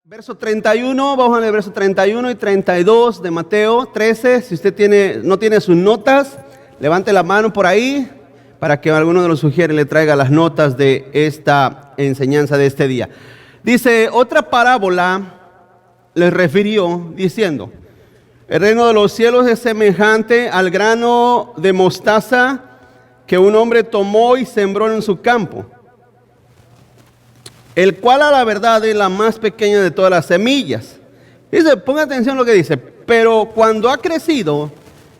Verso 31, vamos a leer verso 31 y 32 de Mateo 13. Si usted no tiene sus notas, levante la mano por ahí para que alguno de los sugieres le traiga las notas de esta enseñanza de este día. Dice, otra parábola les refirió diciendo, el reino de los cielos es semejante al grano de mostaza que un hombre tomó y sembró en su campo, el cual a la verdad es la más pequeña de todas las semillas. Dice, ponga atención a lo que dice, pero cuando ha crecido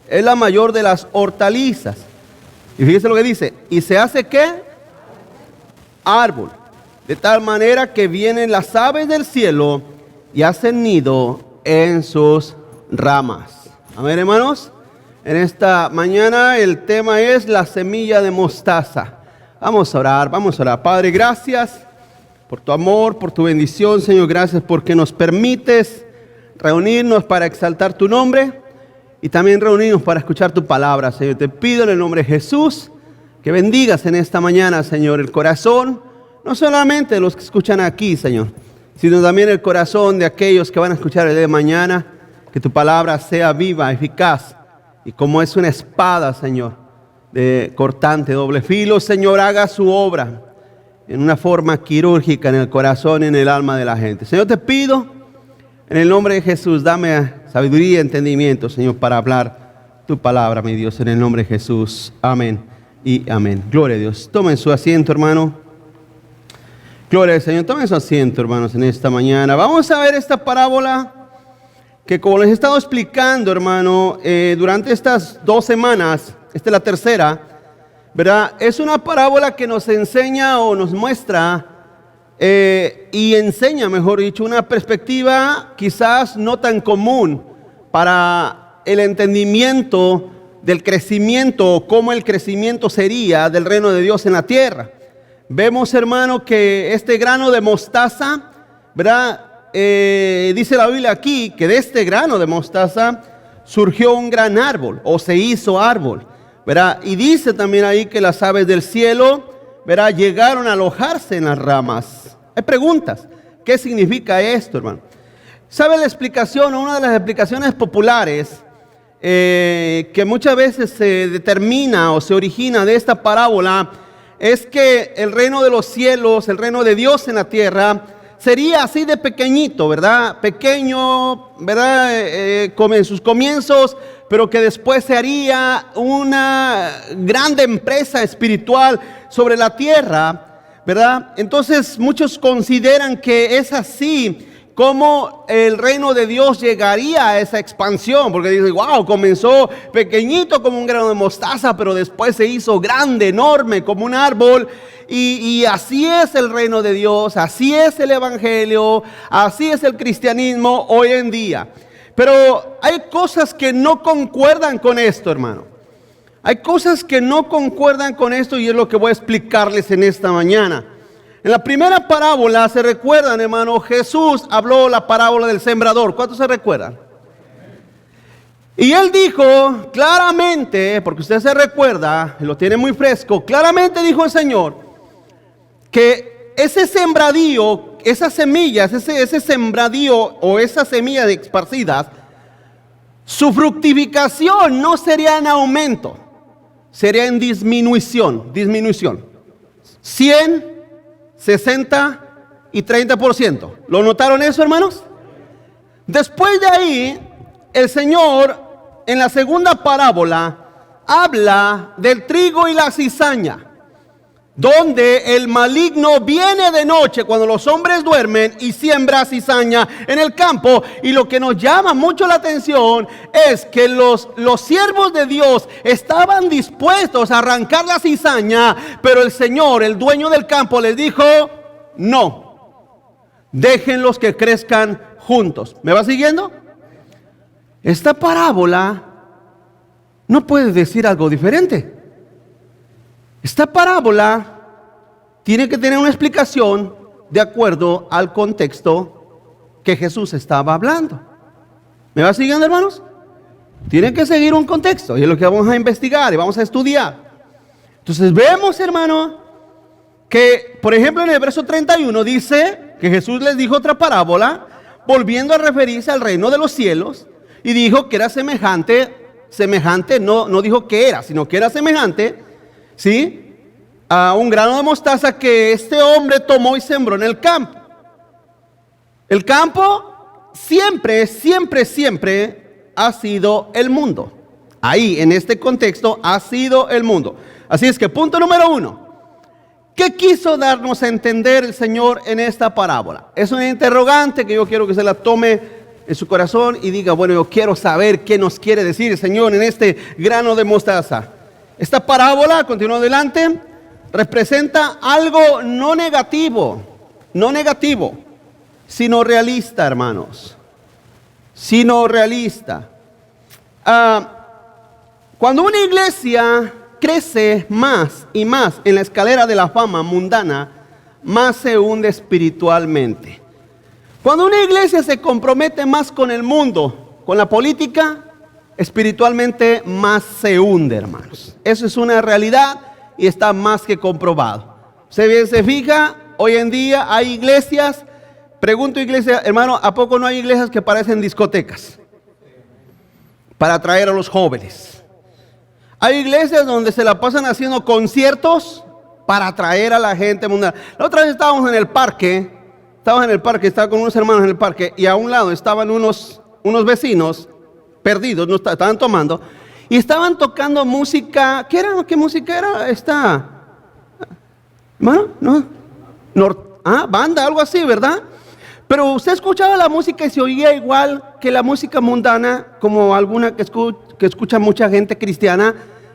es la mayor de las hortalizas. Y fíjese lo que dice, y se hace ¿qué? Árbol, de tal manera que vienen las aves del cielo y hacen nido en sus ramas. Amén, hermanos. En esta mañana el tema es la semilla de mostaza. Vamos a orar. Padre, gracias por tu amor, por tu bendición, Señor. Gracias porque nos permites reunirnos para exaltar tu nombre y también reunirnos para escuchar tu palabra, Señor. Te pido en el nombre de Jesús que bendigas en esta mañana, Señor, el corazón, no solamente de los que escuchan aquí, Señor, sino también el corazón de aquellos que van a escuchar el día de mañana. Que tu palabra sea viva, eficaz y como es una espada, Señor, de cortante, doble filo, Señor, haga su obra en una forma quirúrgica en el corazón y en el alma de la gente. Señor, te pido en el nombre de Jesús, dame sabiduría y entendimiento, Señor, para hablar tu palabra, mi Dios, en el nombre de Jesús. Amén y amén. Gloria a Dios. Tomen su asiento, hermano. Gloria al Señor. Tomen su asiento, hermanos, en esta mañana. Vamos a ver esta parábola que, como les he estado explicando, hermano, durante estas 2 semanas, esta es la tercera, ¿verdad? Es una parábola que nos enseña o nos muestra y enseña, mejor dicho, una perspectiva quizás no tan común para el entendimiento del crecimiento o cómo el crecimiento sería del reino de Dios en la tierra. Vemos, hermano, que este grano de mostaza, ¿verdad? Dice la Biblia aquí que de este grano de mostaza surgió un gran árbol o se hizo árbol, ¿verdad? Y dice también ahí que las aves del cielo, ¿verdad?, llegaron a alojarse en las ramas. Hay preguntas. ¿Qué significa esto, hermano? ¿Sabe la explicación? Una de las explicaciones populares que muchas veces se determina o se origina de esta parábola es que el reino de los cielos, el reino de Dios en la tierra, sería así de pequeñito, ¿verdad? Pequeño, ¿verdad? Como en sus comienzos, pero que después se haría una grande empresa espiritual sobre la tierra, ¿verdad? Entonces muchos consideran que es así como el reino de Dios llegaría a esa expansión, porque dicen, wow, comenzó pequeñito como un grano de mostaza, pero después se hizo grande, enorme, como un árbol. Y así es el reino de Dios, así es el evangelio, así es el cristianismo hoy en día. Pero hay cosas que no concuerdan con esto, hermano. Hay cosas que no concuerdan con esto y es lo que voy a explicarles en esta mañana. En la primera parábola, ¿se recuerdan, hermano? Jesús habló la parábola del sembrador. ¿Cuántos se recuerdan? Y él dijo claramente, porque usted se recuerda, lo tiene muy fresco, claramente dijo el Señor, que ese sembradío, esas semillas, ese sembradío o esas semillas esparcidas, su fructificación no sería en aumento, sería en disminución. 100, 60 y 30%. ¿Lo notaron eso, hermanos? Después de ahí, el Señor en la segunda parábola habla del trigo y la cizaña, donde el maligno viene de noche cuando los hombres duermen y siembra cizaña en el campo. Y lo que nos llama mucho la atención es que los siervos de Dios estaban dispuestos a arrancar la cizaña, pero el Señor, el dueño del campo, les dijo, no, déjenlos que crezcan juntos. ¿Me va siguiendo? Esta parábola no puede decir algo diferente. Esta parábola tiene que tener una explicación de acuerdo al contexto que Jesús estaba hablando. ¿Me va siguiendo, hermanos? Tiene que seguir un contexto y es lo que vamos a investigar y vamos a estudiar. Entonces vemos, hermano, que por ejemplo en el verso 31 dice que Jesús les dijo otra parábola volviendo a referirse al reino de los cielos, y dijo que era semejante, no dijo que era, sino que era semejante, ¿sí?, a un grano de mostaza que este hombre tomó y sembró en el campo. El campo siempre ha sido el mundo. Ahí, en este contexto, ha sido el mundo. Así es que punto número 1. ¿Qué quiso darnos a entender el Señor en esta parábola? Es una interrogante que yo quiero que se la tome en su corazón y diga, bueno, yo quiero saber qué nos quiere decir el Señor en este grano de mostaza. Esta parábola, continúo adelante, representa algo no negativo, sino realista, hermanos. Sino realista. Cuando una iglesia crece más y más en la escalera de la fama mundana, más se hunde espiritualmente. Cuando una iglesia se compromete más con el mundo, con la política, espiritualmente más se hunde, hermanos. Eso es una realidad y está más que comprobado. Se fija, hoy en día hay iglesias, pregunto iglesia, hermano, ¿a poco no hay iglesias que parecen discotecas? Para atraer a los jóvenes. Hay iglesias donde se la pasan haciendo conciertos para atraer a la gente mundana. La otra vez estábamos en el parque, estaba con unos hermanos en el parque, y a un lado estaban unos vecinos perdidos, no estaban tomando, y estaban tocando música. ¿Qué música era esta? ¿Hermano? ¿No? Banda, algo así, ¿verdad? Pero usted escuchaba la música y se oía igual que la música mundana, como alguna que escucha mucha gente cristiana,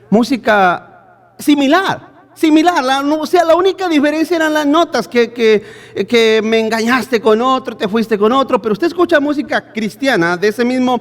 música similar. La única diferencia eran las notas, que me engañaste con otro, te fuiste con otro, pero usted escucha música cristiana de ese mismo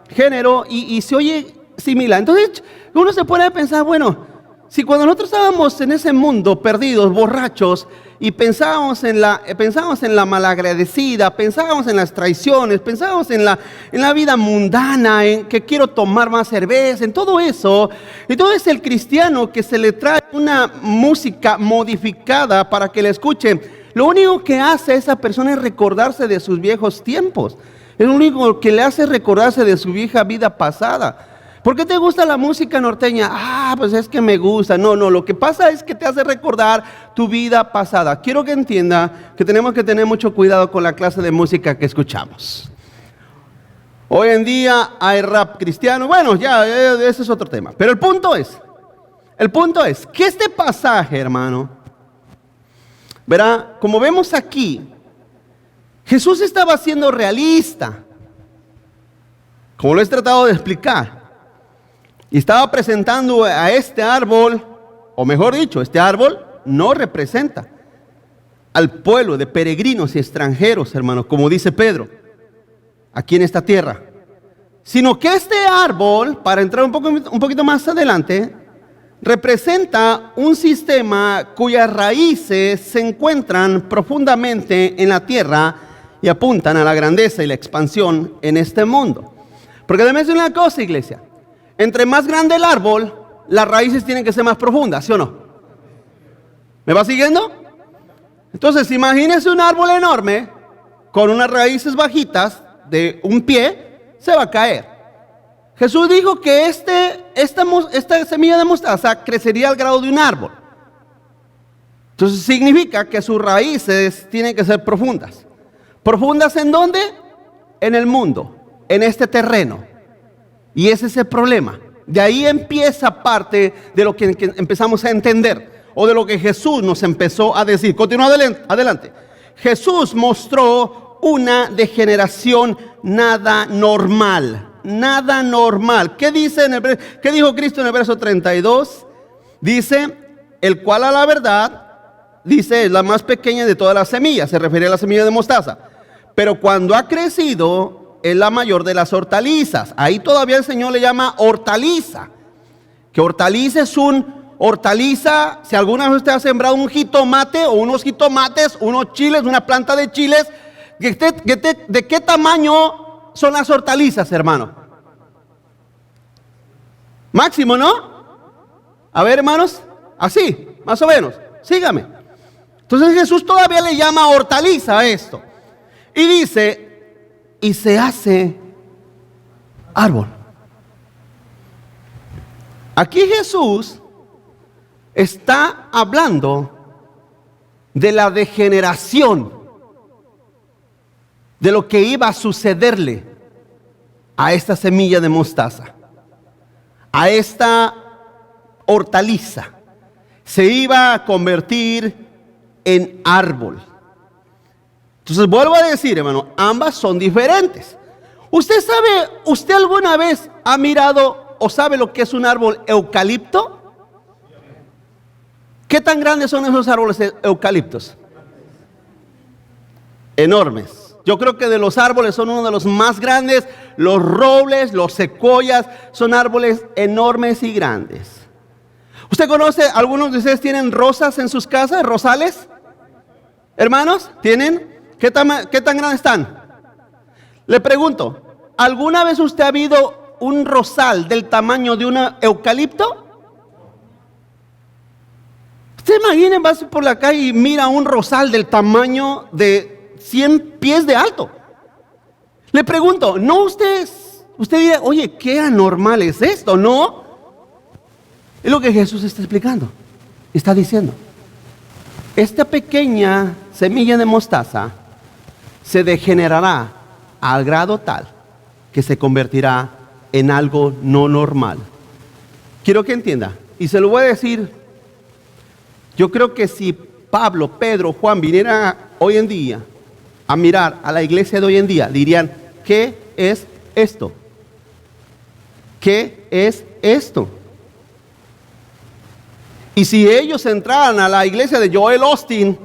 género y se oye similar. Entonces uno se pone a pensar, bueno, si cuando nosotros estábamos en ese mundo perdidos, borrachos, y pensábamos en la malagradecida, pensábamos en las traiciones, pensábamos en la vida mundana, en que quiero tomar más cerveza, en todo eso. Entonces el cristiano que se le trae una música modificada para que la escuche, lo único que hace a esa persona es recordarse de sus viejos tiempos. Es lo único que le hace recordarse de su vieja vida pasada. ¿Por qué te gusta la música norteña? Pues es que me gusta. No, lo que pasa es que te hace recordar tu vida pasada. Quiero que entienda que tenemos que tener mucho cuidado con la clase de música que escuchamos. Hoy en día hay rap cristiano. Bueno, ya, ese es otro tema. Pero el punto es que este pasaje, hermano, verá, como vemos aquí, Jesús estaba siendo realista, como lo he tratado de explicar. Y estaba presentando a este árbol, o mejor dicho, este árbol no representa al pueblo de peregrinos y extranjeros, hermanos, como dice Pedro, aquí en esta tierra. Sino que este árbol, para entrar un poquito más adelante, representa un sistema cuyas raíces se encuentran profundamente en la tierra y apuntan a la grandeza y la expansión en este mundo. Porque déjame decir una cosa, iglesia. Entre más grande el árbol, las raíces tienen que ser más profundas, ¿sí o no? ¿Me va siguiendo? Entonces, imagínese un árbol enorme con unas raíces bajitas de un pie, se va a caer. Jesús dijo que esta semilla de mostaza crecería al grado de un árbol. Entonces, significa que sus raíces tienen que ser profundas. ¿Profundas en dónde? En el mundo, en este terreno. Y ese es el problema. De ahí empieza parte de lo que empezamos a entender, o de lo que Jesús nos empezó a decir. Continúa adelante. Jesús mostró una degeneración nada normal. ¿Qué dijo Cristo en el verso 32? Dice, el cual a la verdad, dice, es la más pequeña de todas las semillas. Se refiere a la semilla de mostaza. Pero cuando ha crecido, es la mayor de las hortalizas. Ahí todavía el Señor le llama hortaliza. Que hortaliza es si alguna vez usted ha sembrado un jitomate o unos jitomates, unos chiles, una planta de chiles, ¿de qué tamaño son las hortalizas, hermano? Máximo, ¿no? A ver, hermanos, así, más o menos. Sígame. Entonces Jesús todavía le llama hortaliza a esto. Y dice, y se hace árbol. Aquí Jesús está hablando de la degeneración, de lo que iba a sucederle a esta semilla de mostaza, a esta hortaliza. Se iba a convertir en árbol. Entonces vuelvo a decir, hermano, ambas son diferentes. ¿Usted alguna vez ha mirado o sabe lo que es un árbol eucalipto? ¿Qué tan grandes son esos árboles eucaliptos? Enormes. Yo creo que de los árboles son uno de los más grandes. Los robles, los secuoyas, son árboles enormes y grandes. ¿Usted conoce, algunos de ustedes tienen rosas en sus casas, rosales? Hermanos, ¿tienen? ¿Qué tan grandes están? Le pregunto, ¿alguna vez usted ha visto un rosal del tamaño de un eucalipto? Usted imagine, va por la calle y mira un rosal del tamaño de 100 pies de alto. Le pregunto, ¿no usted dirá, oye, qué anormal es esto? ¿No? Es lo que Jesús está explicando. Está diciendo, esta pequeña semilla de mostaza se degenerará al grado tal que se convertirá en algo no normal. Quiero que entienda, y se lo voy a decir. Yo creo que si Pablo, Pedro, Juan vinieran hoy en día a mirar a la iglesia de hoy en día, dirían, ¿qué es esto? ¿Qué es esto? Y si ellos entraran a la iglesia de Joel Austin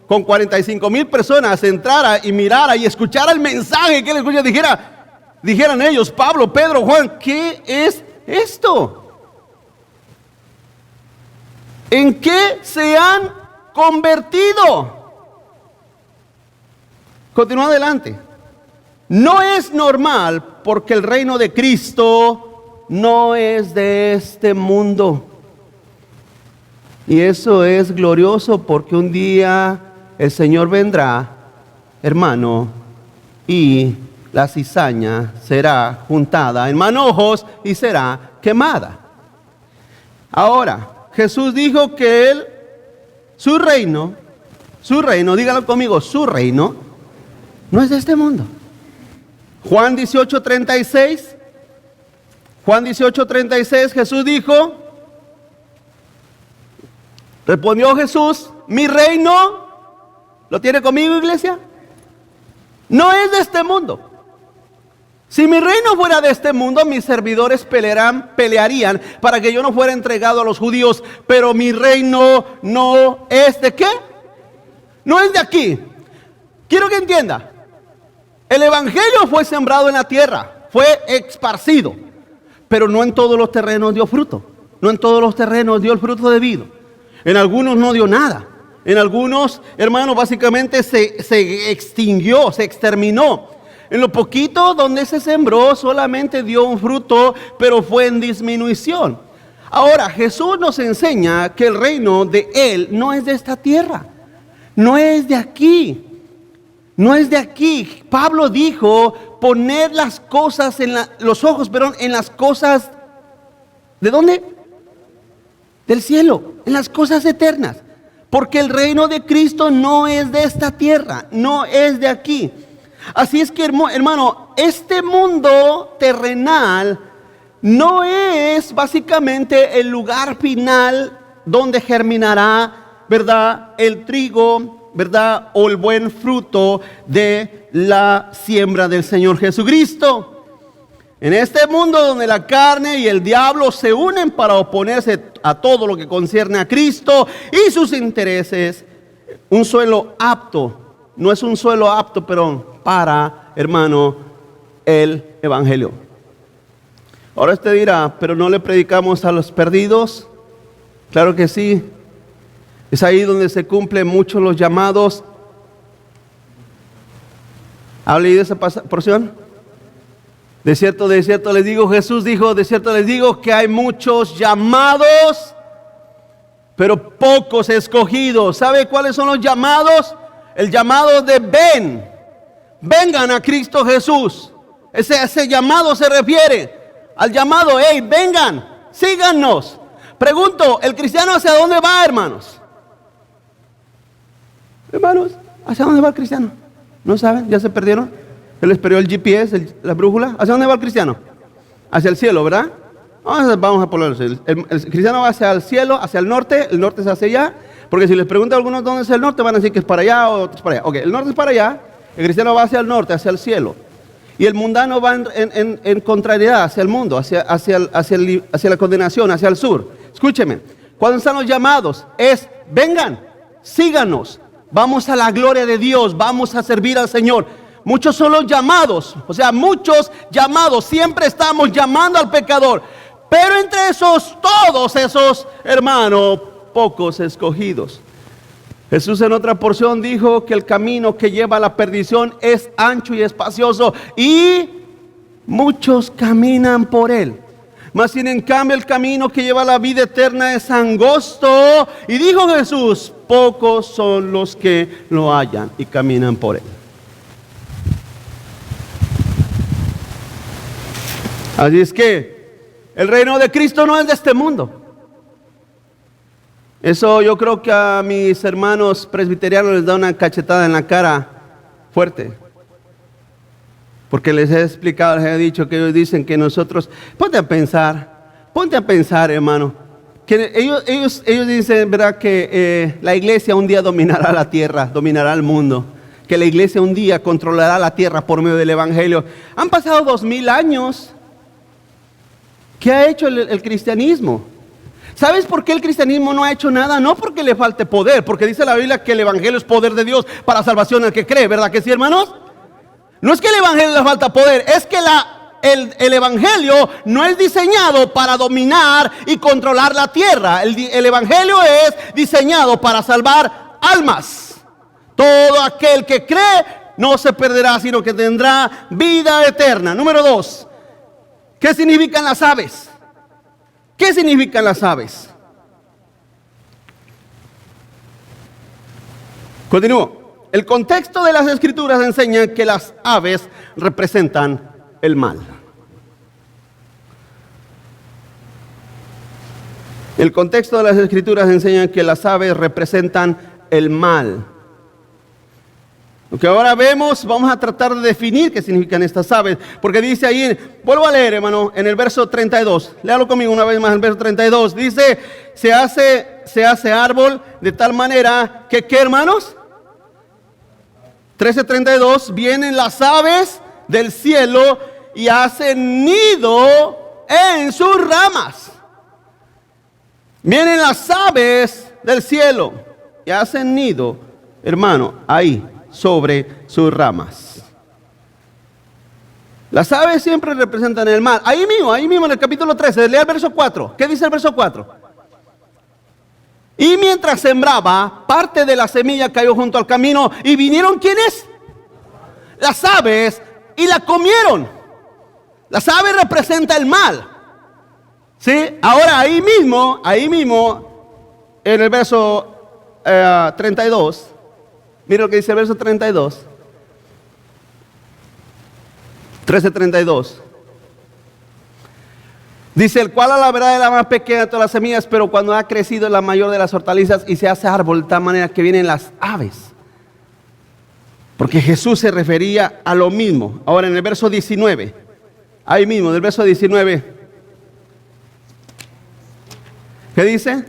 con 45,000 personas, entrara y mirara y escuchara el mensaje que él escucha, dijeran ellos, Pablo, Pedro, Juan, ¿qué es esto? ¿En qué se han convertido? Continúa adelante. No es normal porque el reino de Cristo no es de este mundo. Y eso es glorioso porque un día el Señor vendrá, hermano, y la cizaña será juntada en manojos y será quemada. Ahora, Jesús dijo que su reino, dígalo conmigo, su reino no es de este mundo. Juan 18:36, Jesús dijo, respondió Jesús, mi reino, ¿lo tiene conmigo, iglesia? No es de este mundo. Si mi reino fuera de este mundo, mis servidores pelearían para que yo no fuera entregado a los judíos. Pero mi reino no es de ¿qué? No es de aquí. Quiero que entienda. El evangelio fue sembrado en la tierra, fue esparcido, pero no en todos los terrenos dio fruto. No en todos los terrenos dio el fruto debido. En algunos no dio nada. En algunos, hermanos, básicamente se extinguió, se exterminó. En lo poquito donde se sembró solamente dio un fruto, pero fue en disminución. Ahora, Jesús nos enseña que el reino de Él no es de esta tierra, no es de aquí, no es de aquí. Pablo dijo, poner las cosas los ojos, en las cosas, ¿de dónde? Del cielo, en las cosas eternas. Porque el reino de Cristo no es de esta tierra, no es de aquí. Así es que, hermano, este mundo terrenal no es básicamente el lugar final donde germinará, ¿verdad?, el trigo, ¿verdad?, o el buen fruto de la siembra del Señor Jesucristo. En este mundo donde la carne y el diablo se unen para oponerse a todo lo que concierne a Cristo y sus intereses, un suelo apto, no es un suelo apto, pero para, hermano, el evangelio. Ahora usted dirá, pero no le predicamos a los perdidos. Claro que sí. Es ahí donde se cumplen muchos los llamados. ¿Ha leído esa porción? De cierto les digo, Jesús dijo, de cierto les digo que hay muchos llamados, pero pocos escogidos. ¿Sabe cuáles son los llamados? El llamado de vengan a Cristo Jesús. Ese llamado se refiere al llamado, hey, vengan, síganos. Pregunto, ¿el cristiano hacia dónde va, hermanos? Hermanos, ¿hacia dónde va el cristiano? ¿No saben? ¿Ya se perdieron? ¿Se les perdió el GPS, la brújula? ¿Hacia dónde va el cristiano? Hacia el cielo, ¿verdad? Vamos a ponerlo. El cristiano va hacia el cielo, hacia el norte es hacia allá. Porque si les pregunto a algunos dónde es el norte, van a decir que es para allá o es para allá. Ok, el norte es para allá, el cristiano va hacia el norte, hacia el cielo. Y el mundano va en contrariedad hacia el mundo, hacia la condenación, hacia el sur. Escúcheme, cuando están los llamados, vengan, síganos, vamos a la gloria de Dios, vamos a servir al Señor. Muchos son los llamados, o sea, muchos llamados, siempre estamos llamando al pecador. Pero entre todos esos, hermanos, pocos escogidos. Jesús en otra porción dijo que el camino que lleva a la perdición es ancho y espacioso y muchos caminan por él. Mas sin en cambio el camino que lleva a la vida eterna es angosto. Y dijo Jesús, pocos son los que lo hallan y caminan por él. Así es que el reino de Cristo no es de este mundo. Eso yo creo que a mis hermanos presbiterianos les da una cachetada en la cara fuerte. Porque les he explicado, les he dicho que ellos dicen que nosotros, ponte a pensar, hermano, que ellos dicen, ¿verdad?, que la iglesia un día dominará la tierra, dominará el mundo, que la iglesia un día controlará la tierra por medio del evangelio. Han pasado 2000 años. ¿Qué ha hecho el cristianismo? ¿Sabes por qué el cristianismo no ha hecho nada? No porque le falte poder, porque dice la Biblia que el evangelio es poder de Dios para salvación al que cree, ¿verdad que sí, hermanos? No es que el evangelio le falta poder, es que el evangelio no es diseñado para dominar y controlar la tierra. El evangelio es diseñado para salvar almas. Todo aquel que cree no se perderá, sino que tendrá vida eterna. Número 2, ¿qué significan las aves? ¿Qué significan las aves? Continúo. El contexto de las escrituras enseña que las aves representan el mal. El contexto de las escrituras enseña que las aves representan el mal. Lo que ahora vemos, vamos a tratar de definir qué significan estas aves, porque dice ahí, vuelvo a leer, hermano, en el verso 32, léalo conmigo una vez más, el verso 32, dice, se hace árbol de tal manera que, ¿qué, hermanos? 13:32, vienen las aves del cielo y hacen nido en sus ramas. Vienen las aves del cielo y hacen nido, hermano, ahí, sobre sus ramas. Las aves siempre representan el mal. Ahí mismo en el capítulo 13, lea el verso 4. ¿Qué dice el verso 4? Y mientras sembraba, parte de la semilla cayó junto al camino y vinieron, ¿quiénes? Las aves, y la comieron. Las aves representan el mal. ¿Sí? Ahora ahí mismo en el verso 32, mira lo que dice el verso 32. 13:32. Dice, el cual a la verdad es la más pequeña de todas las semillas, pero cuando ha crecido es la mayor de las hortalizas y se hace árbol de tal manera que vienen las aves. Porque Jesús se refería a lo mismo. Ahora en el verso 19, ahí mismo, del verso 19, ¿qué dice?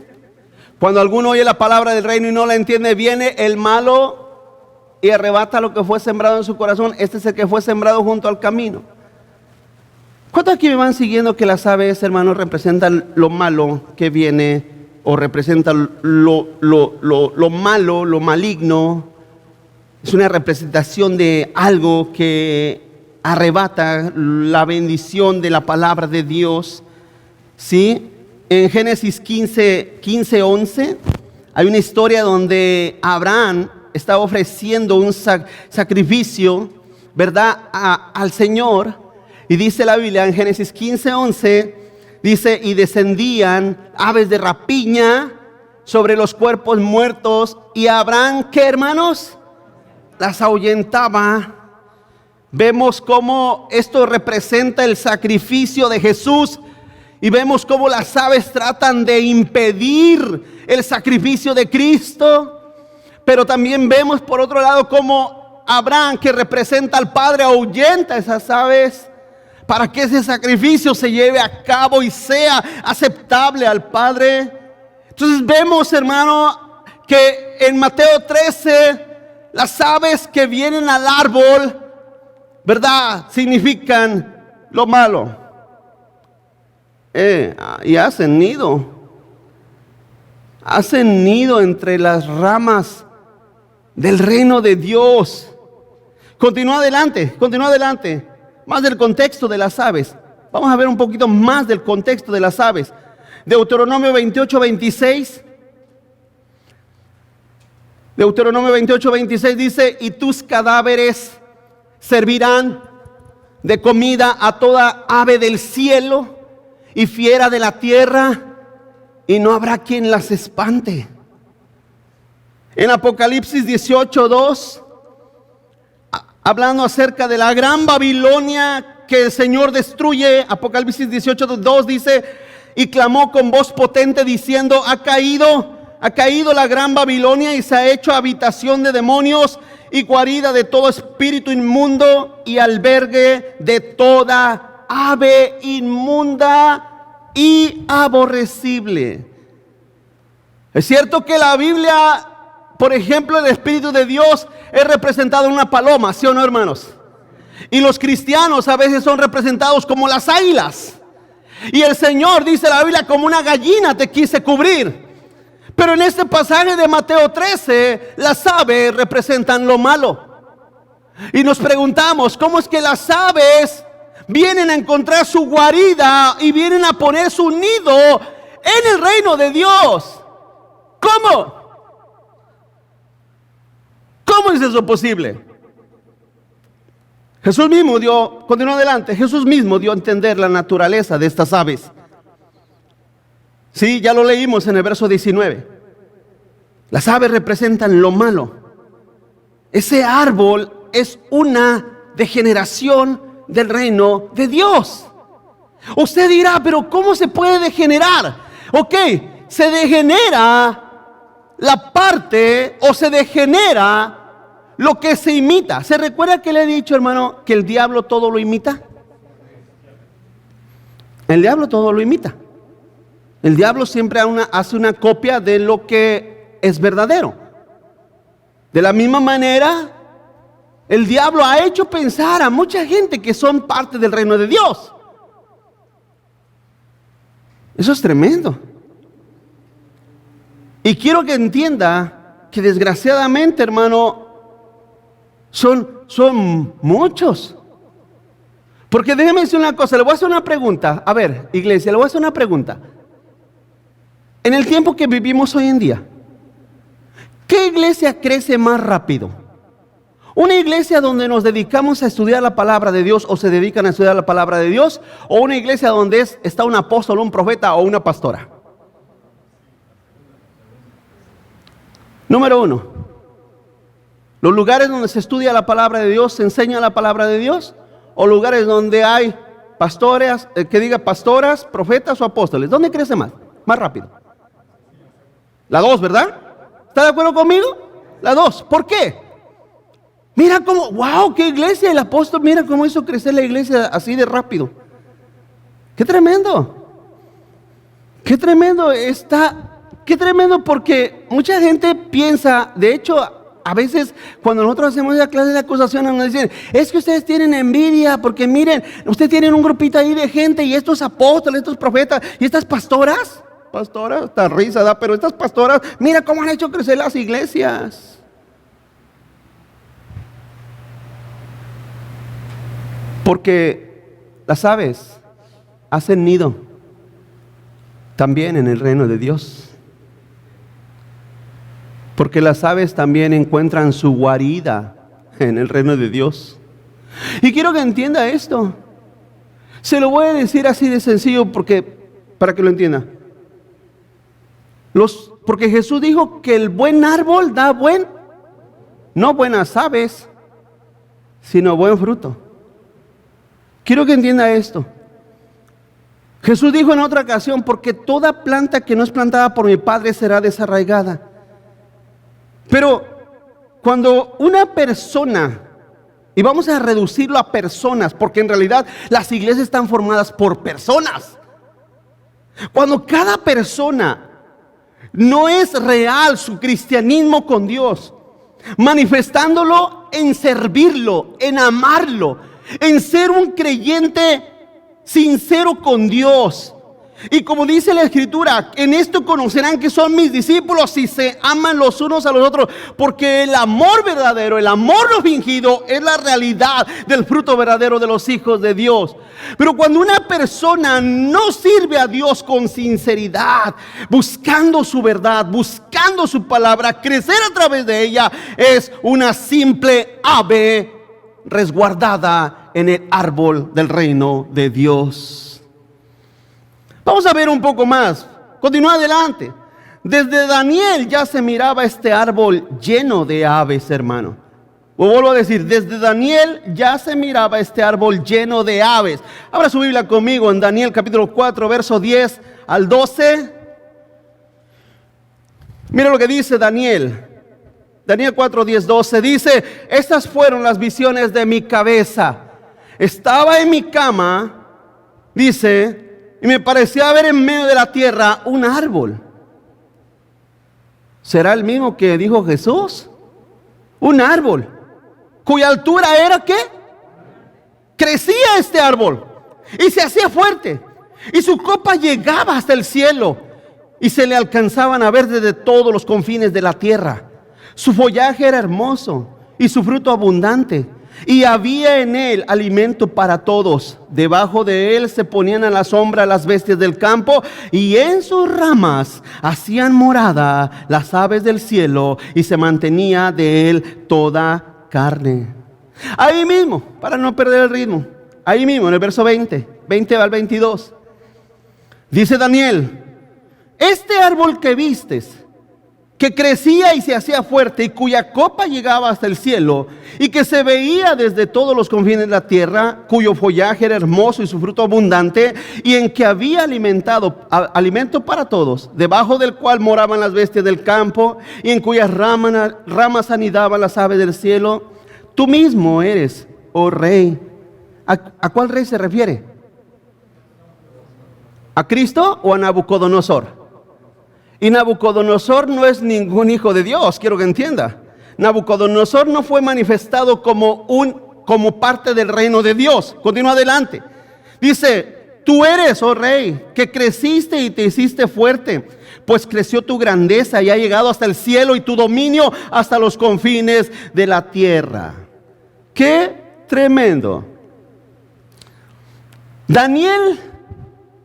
Cuando alguno oye la palabra del reino y no la entiende, viene el malo y arrebata lo que fue sembrado en su corazón. Este es el que fue sembrado junto al camino. ¿Cuántos aquí me van siguiendo que las aves, hermanos, representan lo malo que viene, o representan lo malo, lo maligno? Es una representación de algo que arrebata la bendición de la palabra de Dios. ¿Sí? En Génesis 15:11 hay una historia donde Abraham estaba ofreciendo un sacrificio, ¿verdad?, al Señor. Y dice la Biblia en Génesis 15:11, dice, y descendían aves de rapiña sobre los cuerpos muertos, y Abraham, ¿qué, hermanos? Las ahuyentaba. Vemos cómo esto representa el sacrificio de Jesús, y vemos cómo las aves tratan de impedir el sacrificio de Cristo. Pero también vemos por otro lado cómo Abraham, que representa al Padre, ahuyenta esas aves para que ese sacrificio se lleve a cabo y sea aceptable al Padre. Entonces vemos, hermano, que en Mateo 13 las aves que vienen al árbol, ¿verdad?, significan lo malo. Y hacen nido entre las ramas del reino de Dios. Continúa adelante. Más del contexto de las aves. Vamos a ver un poquito más del contexto de las aves. Deuteronomio 28:26. Deuteronomio 28:26 dice: y tus cadáveres servirán de comida a toda ave del cielo y fiera de la tierra, y no habrá quien las espante. En Apocalipsis 18:2, hablando acerca de la gran Babilonia que el Señor destruye, Apocalipsis 18:2 dice: y clamó con voz potente diciendo: ha caído la gran Babilonia, y se ha hecho habitación de demonios y guarida de todo espíritu inmundo y albergue de toda ave inmunda y aborrecible. Es cierto que la Biblia, por ejemplo, el Espíritu de Dios es representado en una paloma, ¿sí o no, hermanos? Y los cristianos a veces son representados como las águilas. Y el Señor, dice la Biblia, como una gallina te quise cubrir. Pero en este pasaje de Mateo 13, las aves representan lo malo. Y nos preguntamos, ¿cómo es que las aves vienen a encontrar su guarida y vienen a poner su nido en el reino de Dios? ¿Cómo? ¿Cómo es eso posible? Jesús mismo continúa adelante, Jesús mismo dio a entender la naturaleza de estas aves. Sí, ya lo leímos en el verso 19. Las aves representan lo malo. Ese árbol es una degeneración del reino de Dios. Usted dirá, pero ¿cómo se puede degenerar? Ok, se degenera la parte, o se degenera lo que se imita. ¿Se recuerda que le he dicho, hermano, que el diablo todo lo imita? El diablo todo lo imita. El diablo siempre hace una copia de lo que es verdadero. De la misma manera, el diablo ha hecho pensar a mucha gente que son parte del reino de Dios. Eso es tremendo. Y quiero que entienda que desgraciadamente, hermano, son muchos. Porque déjeme decir una cosa, le voy a hacer una pregunta. A ver, iglesia, le voy a hacer una pregunta. En el tiempo que vivimos hoy en día, ¿qué iglesia crece más rápido? ¿Una iglesia donde nos dedicamos a estudiar la palabra de Dios, o se dedican a estudiar la palabra de Dios? ¿O una iglesia donde está un apóstol, un profeta o una pastora? Número 1, los lugares donde se estudia la palabra de Dios, se enseña la palabra de Dios, o lugares donde hay pastores, pastoras, profetas o apóstoles. ¿Dónde crece más rápido? La 2, ¿verdad? ¿Está de acuerdo conmigo? La 2. ¿Por qué? Mira cómo, wow, qué iglesia, el apóstol, mira cómo hizo crecer la iglesia así de rápido. Qué tremendo. Qué tremendo está. Qué tremendo, porque mucha gente piensa, de hecho, a veces cuando nosotros hacemos esa clase de acusaciones nos dicen: es que ustedes tienen envidia porque miren, ustedes tienen un grupito ahí de gente, y estos apóstoles, estos profetas y estas pastoras, esta risa da, pero estas pastoras, mira cómo han hecho crecer las iglesias. Porque las aves hacen nido también en el reino de Dios. Porque las aves también encuentran su guarida en el reino de Dios. Y quiero que entienda esto. Se lo voy a decir así de sencillo, para que lo entienda. Los Porque Jesús dijo que el buen árbol da no buenas aves, sino buen fruto. Quiero que entienda esto. Jesús dijo en otra ocasión, porque toda planta que no es plantada por mi Padre será desarraigada. Pero cuando una persona, y vamos a reducirlo a personas, porque en realidad las iglesias están formadas por personas. Cuando cada persona no es real su cristianismo con Dios, manifestándolo en servirlo, en amarlo, en ser un creyente sincero con Dios. Y como dice la Escritura, en esto conocerán que son mis discípulos si se aman los unos a los otros, porque el amor verdadero, el amor no fingido, es la realidad del fruto verdadero de los hijos de Dios. Pero cuando una persona no sirve a Dios con sinceridad, buscando su verdad, buscando su palabra, crecer a través de ella, es una simple ave resguardada en el árbol del reino de Dios. Vamos a ver un poco más. Continúa adelante. Desde Daniel ya se miraba este árbol lleno de aves, hermano. O vuelvo a decir, desde Daniel ya se miraba este árbol lleno de aves. Abra su Biblia conmigo en Daniel capítulo 4, verso 10 al 12. Mira lo que dice Daniel. Daniel 4, 10, 12 dice: estas fueron las visiones de mi cabeza. Estaba en mi cama, dice, y me parecía ver en medio de la tierra un árbol. ¿Será el mismo que dijo Jesús? Un árbol, cuya altura era ¿qué? Crecía este árbol y se hacía fuerte, y su copa llegaba hasta el cielo, y se le alcanzaban a ver desde todos los confines de la tierra. Su follaje era hermoso y su fruto abundante, y había en él alimento para todos. Debajo de él se ponían a la sombra las bestias del campo, y en sus ramas hacían morada las aves del cielo, y se mantenía de él toda carne. Ahí mismo, para no perder el ritmo, ahí mismo en el verso 20 al 22, dice Daniel: este árbol que vistes, que crecía y se hacía fuerte, y cuya copa llegaba hasta el cielo, y que se veía desde todos los confines de la tierra, cuyo follaje era hermoso y su fruto abundante, y en que había alimento para todos, debajo del cual moraban las bestias del campo, y en cuyas ramas anidaban las aves del cielo. Tú mismo eres, oh rey. ¿A cuál rey se refiere? ¿A Cristo o a Nabucodonosor? Y Nabucodonosor no es ningún hijo de Dios, quiero que entienda. Nabucodonosor no fue manifestado como parte del reino de Dios. Continúa adelante. Dice: tú eres, oh rey, que creciste y te hiciste fuerte, pues creció tu grandeza y ha llegado hasta el cielo, y tu dominio hasta los confines de la tierra. ¡Qué tremendo! Daniel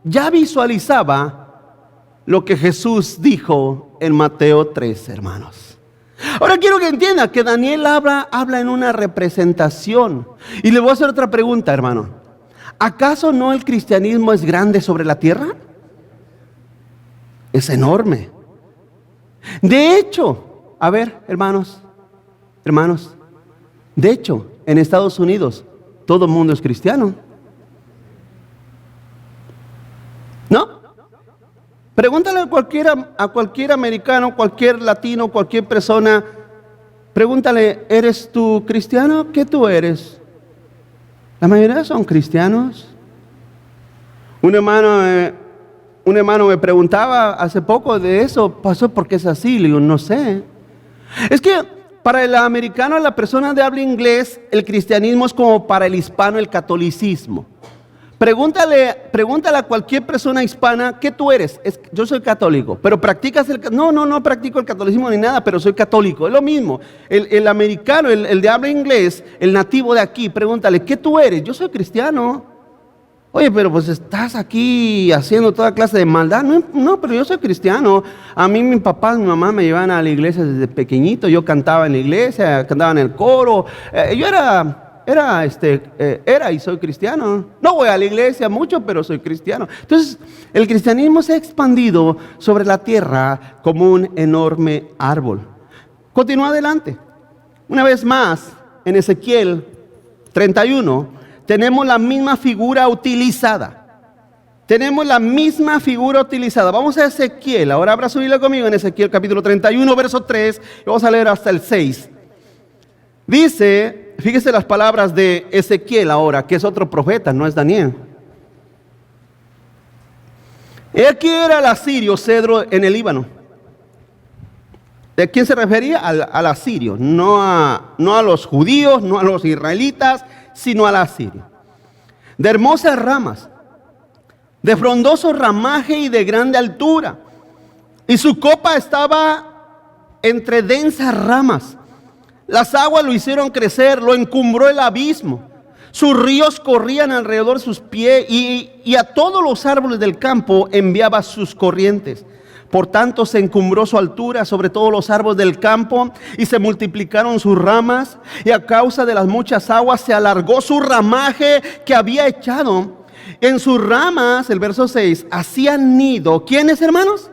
ya visualizaba lo que Jesús dijo en Mateo 3, hermanos. Ahora quiero que entienda que Daniel habla en una representación. Y le voy a hacer otra pregunta, hermano. ¿Acaso no el cristianismo es grande sobre la tierra? Es enorme. De hecho, a ver, hermanos, de hecho, en Estados Unidos todo el mundo es cristiano, ¿no? Pregúntale a cualquier americano, cualquier latino, cualquier persona. Pregúntale: ¿eres tú cristiano? ¿Qué tú eres? La mayoría son cristianos. Un hermano me preguntaba hace poco de eso. Pasó, ¿por qué es así? Le digo: no sé. Es que para el americano, la persona de habla inglés, el cristianismo es como para el hispano el catolicismo. Pregúntale a cualquier persona hispana: ¿qué tú eres? Yo soy católico. ¿Pero practicas no practico el catolicismo ni nada, pero soy católico? Es lo mismo. El americano, el de habla inglés, el nativo de aquí, pregúntale: ¿qué tú eres? Yo soy cristiano. Oye, pero pues estás aquí haciendo toda clase de maldad. No, pero yo soy cristiano. A mí mi papá y mi mamá me llevaban a la iglesia desde pequeñito. Yo cantaba en la iglesia, cantaba en el coro. Yo era era y soy cristiano. No voy a la iglesia mucho, pero soy cristiano. Entonces, el cristianismo se ha expandido sobre la tierra como un enorme árbol. Continúa adelante. Una vez más, en Ezequiel 31, tenemos la misma figura utilizada. Tenemos la misma figura utilizada. Vamos a Ezequiel. Ahora abra su Biblia conmigo en Ezequiel capítulo 31, verso 3. Y vamos a leer hasta el 6. Dice, fíjese las palabras de Ezequiel ahora, que es otro profeta, no es Daniel. He aquí era el asirio cedro en el Líbano. ¿De quién se refería? Al asirio, no a los judíos, no a los israelitas, sino al asirio. De hermosas ramas, de frondoso ramaje y de grande altura. Y su copa estaba entre densas ramas. Las aguas lo hicieron crecer, lo encumbró el abismo. Sus ríos corrían alrededor de sus pies y a todos los árboles del campo enviaba sus corrientes. Por tanto se encumbró su altura sobre todos los árboles del campo y se multiplicaron sus ramas. Y a causa de las muchas aguas se alargó su ramaje que había echado. En sus ramas, el verso 6, hacían nido. ¿Quiénes, hermanos?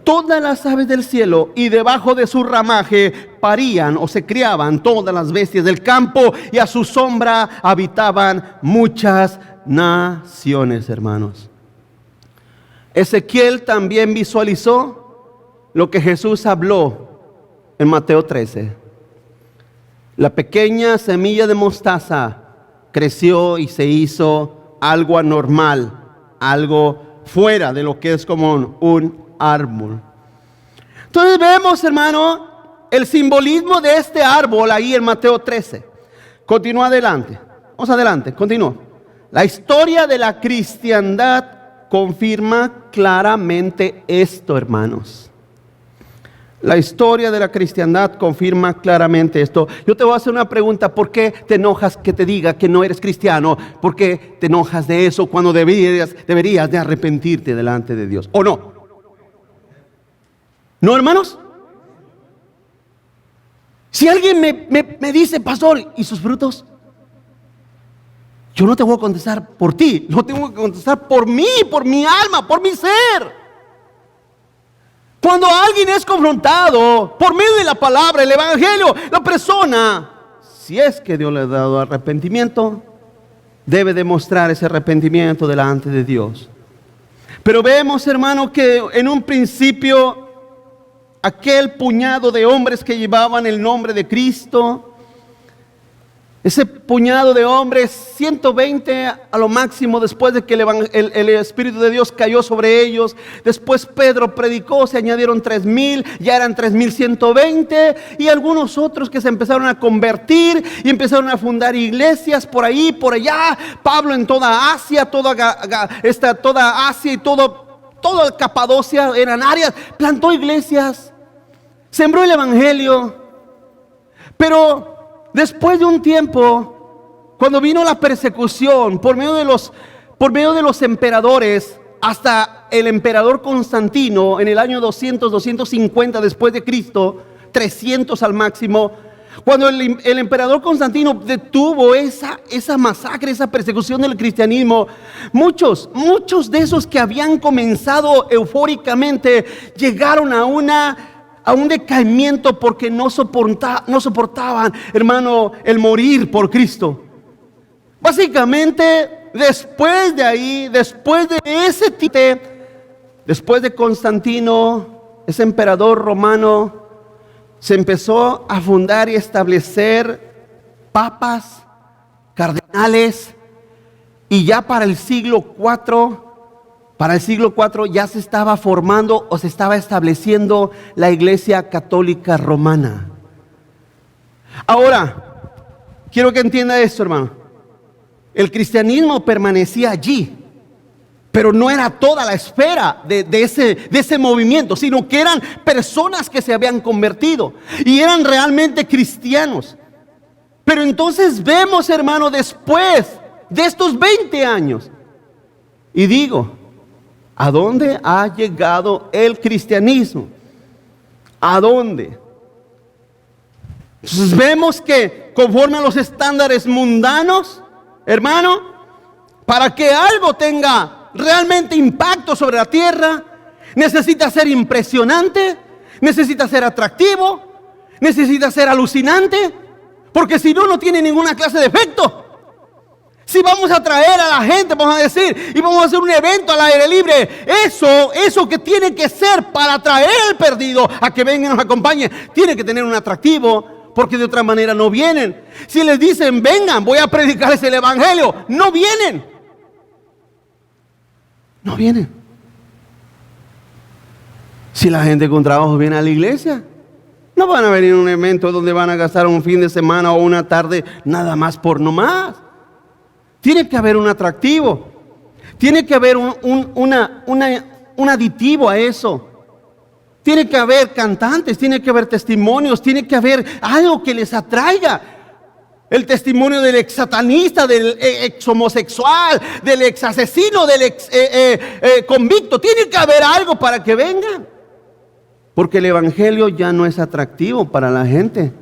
Todas las aves del cielo, y debajo de su ramaje parían o se criaban todas las bestias del campo, y a su sombra habitaban muchas naciones, hermanos. Ezequiel también visualizó lo que Jesús habló en Mateo 13. La pequeña semilla de mostaza creció y se hizo algo anormal, algo fuera de lo que es común, un árbol. Entonces vemos, hermano, el simbolismo de este árbol ahí en Mateo 13. Continúa adelante. Vamos adelante, continúa. La historia de la cristiandad confirma claramente esto, hermanos. La historia de la cristiandad confirma claramente esto. Yo te voy a hacer una pregunta. ¿Por qué te enojas que te diga que no eres cristiano? ¿Por qué te enojas de eso cuando deberías de arrepentirte delante de Dios? ¿O no? ¿No, hermanos? Si alguien me dice, pastor, ¿y sus frutos? Yo no te voy a contestar por ti, no tengo que contestar por mí, por mi alma, por mi ser. Cuando alguien es confrontado por medio de la palabra, el evangelio, la persona, si es que Dios le ha dado arrepentimiento, debe demostrar ese arrepentimiento delante de Dios. Pero vemos, hermano, que en un principio aquel puñado de hombres que llevaban el nombre de Cristo, ese puñado de hombres, 120 a lo máximo, después de que el Espíritu de Dios cayó sobre ellos. Después Pedro predicó, se añadieron 3,000, ya eran 3,120, y algunos otros que se empezaron a convertir y empezaron a fundar iglesias por ahí, por allá. Pablo en toda Asia, toda Asia y toda Capadocia eran áreas, plantó iglesias, sembró el evangelio. Pero después de un tiempo, cuando vino la persecución por medio de los emperadores, hasta el emperador Constantino en el año 250 después de Cristo, 300 al máximo, cuando el emperador Constantino detuvo esa masacre, esa persecución del cristianismo, muchos de esos que habían comenzado eufóricamente llegaron a un decaimiento porque no soportaban, hermano, el morir por Cristo. Básicamente, después de ahí, después de ese títere, después de Constantino, ese emperador romano, se empezó a fundar y establecer papas, cardenales, y ya para el siglo IV ya se estaba formando o se estaba estableciendo la Iglesia Católica Romana. Ahora, quiero que entienda esto, hermano. El cristianismo permanecía allí, pero no era toda la esfera de ese movimiento, sino que eran personas que se habían convertido y eran realmente cristianos. Pero entonces vemos, hermano, después de estos 20 años, y digo, ¿a dónde ha llegado el cristianismo? ¿A dónde? Entonces vemos que conforme a los estándares mundanos, hermano, para que algo tenga realmente impacto sobre la tierra, necesita ser impresionante, necesita ser atractivo, necesita ser alucinante, porque si no, no tiene ninguna clase de efecto. Si vamos a traer a la gente, vamos a decir, y vamos a hacer un evento al aire libre, eso que tiene que ser para atraer al perdido a que venga y nos acompañe, tiene que tener un atractivo, porque de otra manera no vienen. Si les dicen, vengan, voy a predicarles el evangelio, no vienen. No vienen. Si la gente con trabajo viene a la iglesia, no van a venir a un evento donde van a gastar un fin de semana o una tarde nada más por nomás. Tiene que haber un atractivo. Tiene que haber un aditivo a eso. Tiene que haber cantantes, tiene que haber testimonios, tiene que haber algo que les atraiga. El testimonio del ex satanista, del ex homosexual, del ex asesino, del ex convicto. Tiene que haber algo para que vengan. Porque el evangelio ya no es atractivo para la gente.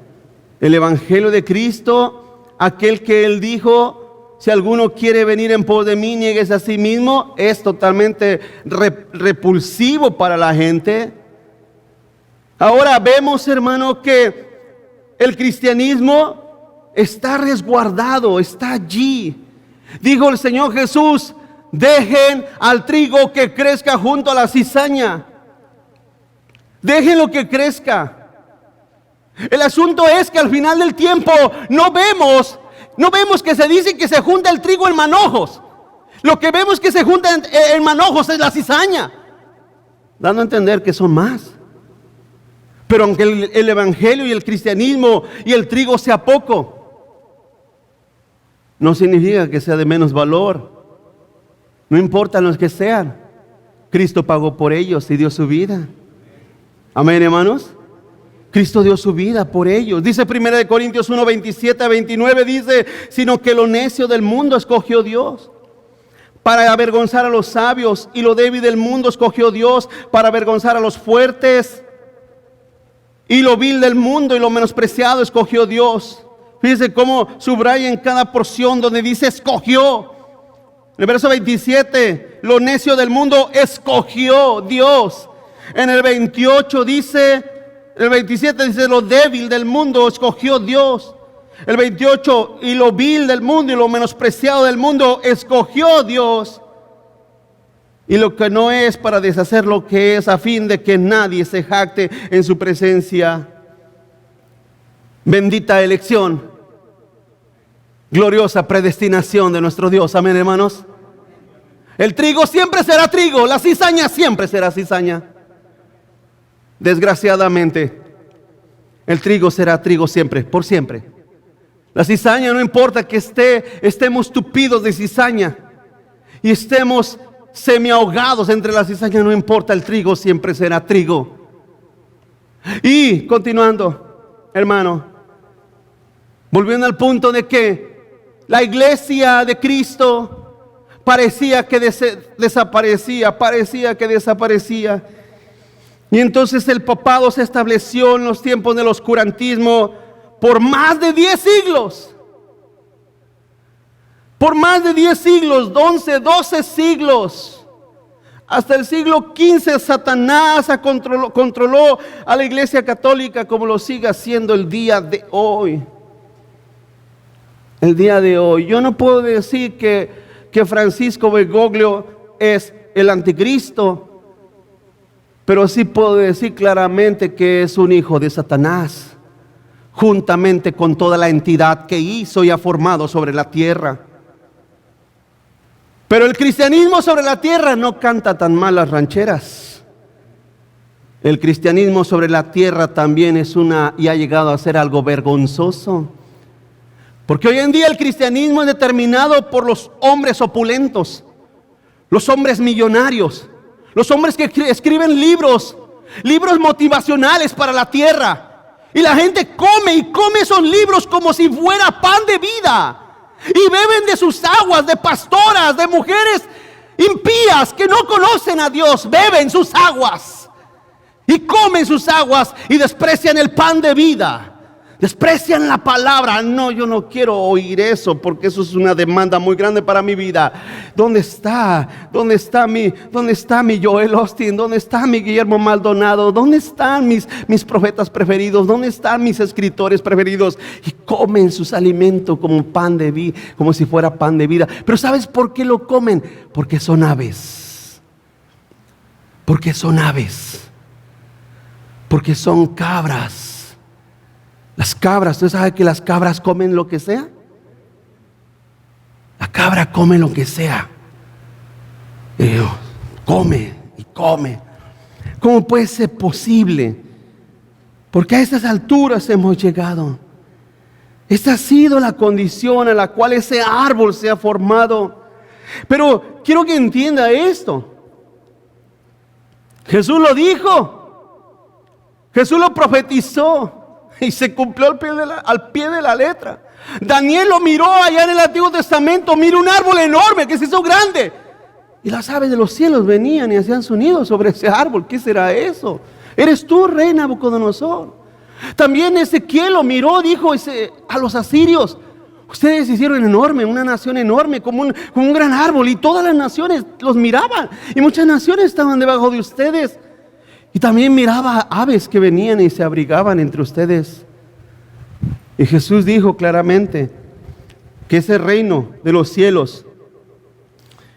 El evangelio de Cristo, aquel que Él dijo, si alguno quiere venir en pos de mí, nieguese a sí mismo, es totalmente repulsivo para la gente. Ahora vemos, hermano, que el cristianismo está resguardado, está allí. Dijo el Señor Jesús, dejen al trigo que crezca junto a la cizaña. Déjenlo que crezca. El asunto es que al final del tiempo no vemos que se dice que se junta el trigo en manojos. Lo que vemos que se junta en manojos es la cizaña, dando a entender que son más. Pero aunque el evangelio y el cristianismo y el trigo sea poco, no significa que sea de menos valor. No importa los que sean, Cristo pagó por ellos y dio su vida. Amén, hermanos. Cristo dio su vida por ellos. Dice 1 Corintios 1, 27 a 29, dice, sino que lo necio del mundo escogió Dios para avergonzar a los sabios, y lo débil del mundo escogió Dios para avergonzar a los fuertes, y lo vil del mundo y lo menospreciado escogió Dios. Fíjense cómo subraya en cada porción donde dice escogió. En el verso 27, lo necio del mundo escogió Dios. En el 28 dice, el 27 dice, lo débil del mundo escogió Dios. El 28, y lo vil del mundo y lo menospreciado del mundo escogió Dios. Y lo que no es, para deshacer lo que es, a fin de que nadie se jacte en su presencia. Bendita elección, gloriosa predestinación de nuestro Dios. Amén, hermanos. El trigo siempre será trigo, la cizaña siempre será cizaña. Desgraciadamente, el trigo será trigo siempre, por siempre. La cizaña, no importa que estemos tupidos de cizaña y estemos semi-ahogados entre la cizaña, no importa, el trigo siempre será trigo. Y continuando, hermano, volviendo al punto de que la iglesia de Cristo parecía que desaparecía. Y entonces el papado se estableció en los tiempos del oscurantismo por más de 10 siglos. Por más de 10 siglos, 11, 12 siglos. Hasta el siglo XV Satanás controló a la iglesia católica, como lo sigue haciendo el día de hoy. El día de hoy. Yo no puedo decir que Francisco Bergoglio es el anticristo, pero sí puedo decir claramente que es un hijo de Satanás, juntamente con toda la entidad que hizo y ha formado sobre la tierra. Pero el cristianismo sobre la tierra no canta tan mal las rancheras. El cristianismo sobre la tierra también y ha llegado a ser algo vergonzoso. Porque hoy en día el cristianismo es determinado por los hombres opulentos, los hombres millonarios, los hombres que escriben libros motivacionales para la tierra. Y la gente come esos libros como si fuera pan de vida. Y beben de sus aguas, de pastoras, de mujeres impías que no conocen a Dios. Beben sus aguas y comen sus aguas y desprecian el pan de vida desprecian la palabra. No, yo no quiero oír eso, porque eso es una demanda muy grande para mi vida. ¿Dónde está? ¿Dónde está mi Joel Austin? ¿Dónde está mi Guillermo Maldonado? ¿Dónde están mis profetas preferidos? ¿Dónde están mis escritores preferidos? Y comen sus alimentos como pan de vida, como si fuera pan de vida. Pero ¿sabes por qué lo comen? Porque son aves. Porque son aves. Porque son cabras. Las cabras, ¿usted sabe que las cabras comen lo que sea? La cabra come lo que sea. Come y come. ¿Cómo puede ser posible? Porque a estas alturas hemos llegado. Esta ha sido la condición a la cual ese árbol se ha formado. Pero quiero que entienda esto. Jesús lo dijo. Jesús lo profetizó. Y se cumplió al pie de la letra. Daniel lo miró allá en el Antiguo Testamento. Mira un árbol enorme que se hizo grande. Y las aves de los cielos venían y hacían su nido sobre ese árbol. ¿Qué será eso? Eres tú, rey Nabucodonosor. También Ezequiel lo miró, dijo a los asirios: ustedes se hicieron enorme, una nación enorme, como un gran árbol. Y todas las naciones los miraban. Y muchas naciones estaban debajo de ustedes. Y también miraba aves que venían y se abrigaban entre ustedes. Y Jesús dijo claramente que ese reino de los cielos,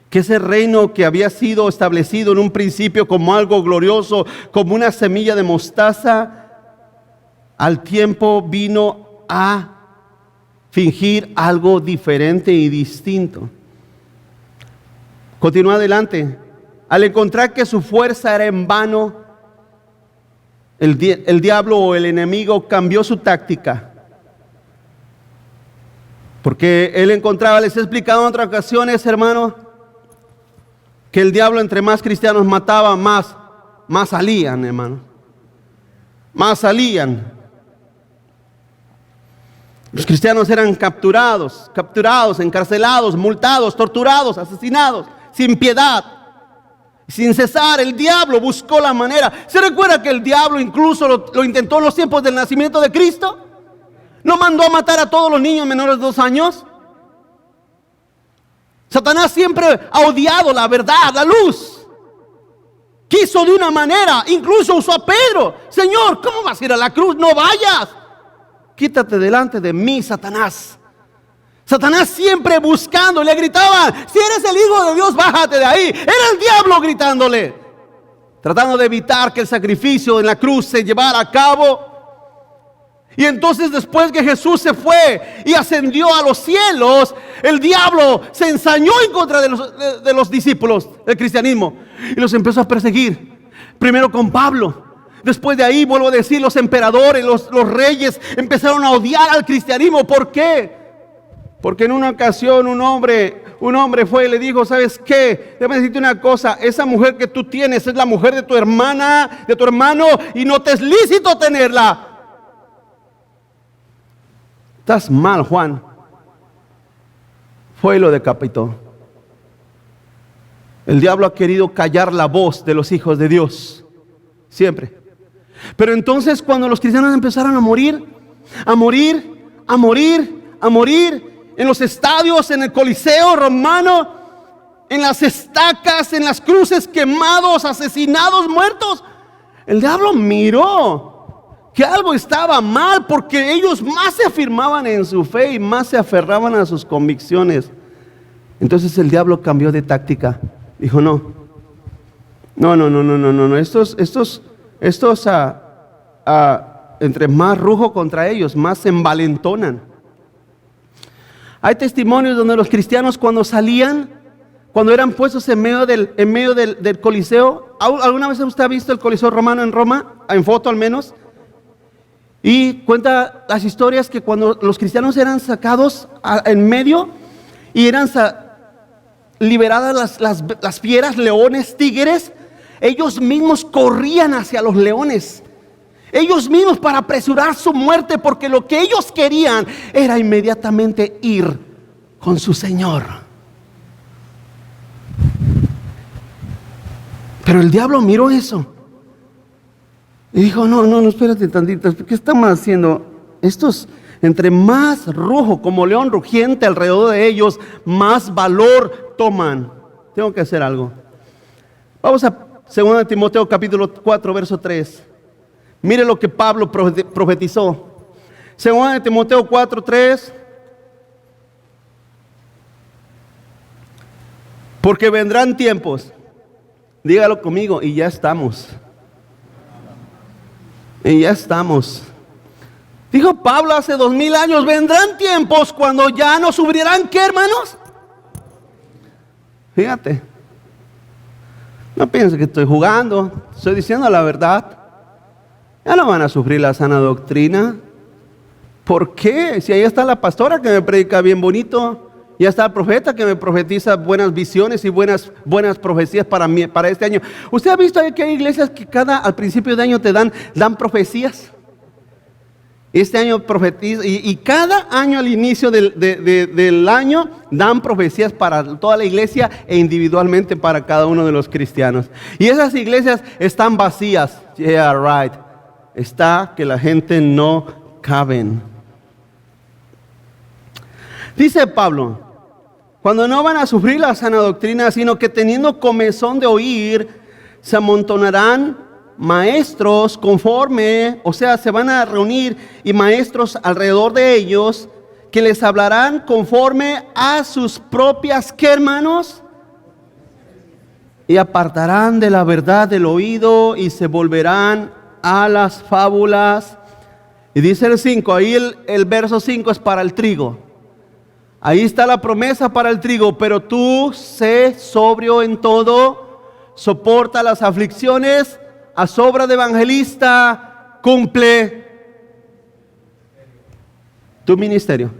que ese reino que había sido establecido en un principio como algo glorioso, como una semilla de mostaza, al tiempo vino a fingir algo diferente y distinto. Continúa adelante. Al encontrar que su fuerza era en vano, el diablo o el enemigo cambió su táctica. Porque él encontraba, les he explicado en otras ocasiones, hermano, que el diablo entre más cristianos mataba, más salían, hermano. Más salían. Los cristianos eran capturados, encarcelados, multados, torturados, asesinados, sin piedad. Sin cesar, el diablo buscó la manera. ¿Se recuerda que el diablo incluso lo intentó en los tiempos del nacimiento de Cristo? ¿No mandó a matar a todos los niños menores de 2 años? Satanás siempre ha odiado la verdad, la luz. Quiso de una manera, incluso usó a Pedro. Señor, ¿cómo vas a ir a la cruz? No vayas. Quítate delante de mí, Satanás. Satanás siempre buscando, le gritaban: si eres el Hijo de Dios, bájate de ahí. Era el diablo gritándole, tratando de evitar que el sacrificio en la cruz se llevara a cabo. Y entonces, después que Jesús se fue y ascendió a los cielos, el diablo se ensañó en contra de los discípulos del cristianismo y los empezó a perseguir. Primero con Pablo. Después de ahí, vuelvo a decir, los emperadores, los reyes empezaron a odiar al cristianismo. ¿Por qué? Porque en una ocasión un hombre fue y le dijo: ¿sabes qué? Déjame decirte una cosa, esa mujer que tú tienes es la mujer de tu hermana, de tu hermano, y no te es lícito tenerla. Estás mal, Juan. Fue y lo decapitó. El diablo ha querido callar la voz de los hijos de Dios, siempre. Pero entonces, cuando los cristianos empezaron a morir, en los estadios, en el Coliseo romano, en las estacas, en las cruces, quemados, asesinados, muertos, el diablo miró que algo estaba mal, porque ellos más se afirmaban en su fe y más se aferraban a sus convicciones. Entonces el diablo cambió de táctica. Dijo: no, estos entre más rujo contra ellos, más se envalentonan. Hay testimonios donde los cristianos, cuando eran puestos en medio del Coliseo. ¿Alguna vez usted ha visto el Coliseo romano en Roma? En foto al menos. Y cuenta las historias que cuando los cristianos eran sacados en medio y eran liberadas las fieras, leones, tigres, ellos mismos corrían hacia los leones. Ellos mismos, para apresurar su muerte, porque lo que ellos querían era inmediatamente ir con su Señor. Pero el diablo miró eso y dijo: no, espérate tantito, ¿qué estamos haciendo? estos, entre más rujo, como león rugiente alrededor de ellos, más valor toman. Tengo que hacer algo. Vamos a 2 Timoteo capítulo 4, verso 3. Mire lo que Pablo profetizó. 2 Timoteo 4, 3. Porque vendrán tiempos, dígalo conmigo, y ya estamos. Y ya estamos. Dijo Pablo hace 2000 años, vendrán tiempos cuando ya no sufrirán, ¿qué, hermanos? Fíjate. No piense que estoy jugando, estoy diciendo la verdad. Ya no van a sufrir la sana doctrina. ¿Por qué? Si ahí está la pastora que me predica bien bonito, ya está el profeta que me profetiza buenas visiones y buenas profecías para este año. ¿Usted ha visto que hay iglesias que al principio de año te dan profecías? Este año profetiza y cada año al inicio del año dan profecías para toda la iglesia e individualmente para cada uno de los cristianos. Y esas iglesias están vacías. Yeah, right. Está que la gente no caben. Dice Pablo, cuando no van a sufrir la sana doctrina, sino que teniendo comezón de oír, se amontonarán maestros se van a reunir y maestros alrededor de ellos que les hablarán conforme a sus propias, ¿qué, hermanos? Y apartarán de la verdad del oído y se volverán a las fábulas. Y dice el 5, ahí el verso 5 es para el trigo. Ahí está la promesa para el trigo, pero tú sé sobrio en todo, soporta las aflicciones, haz obra de evangelista, cumple tu ministerio.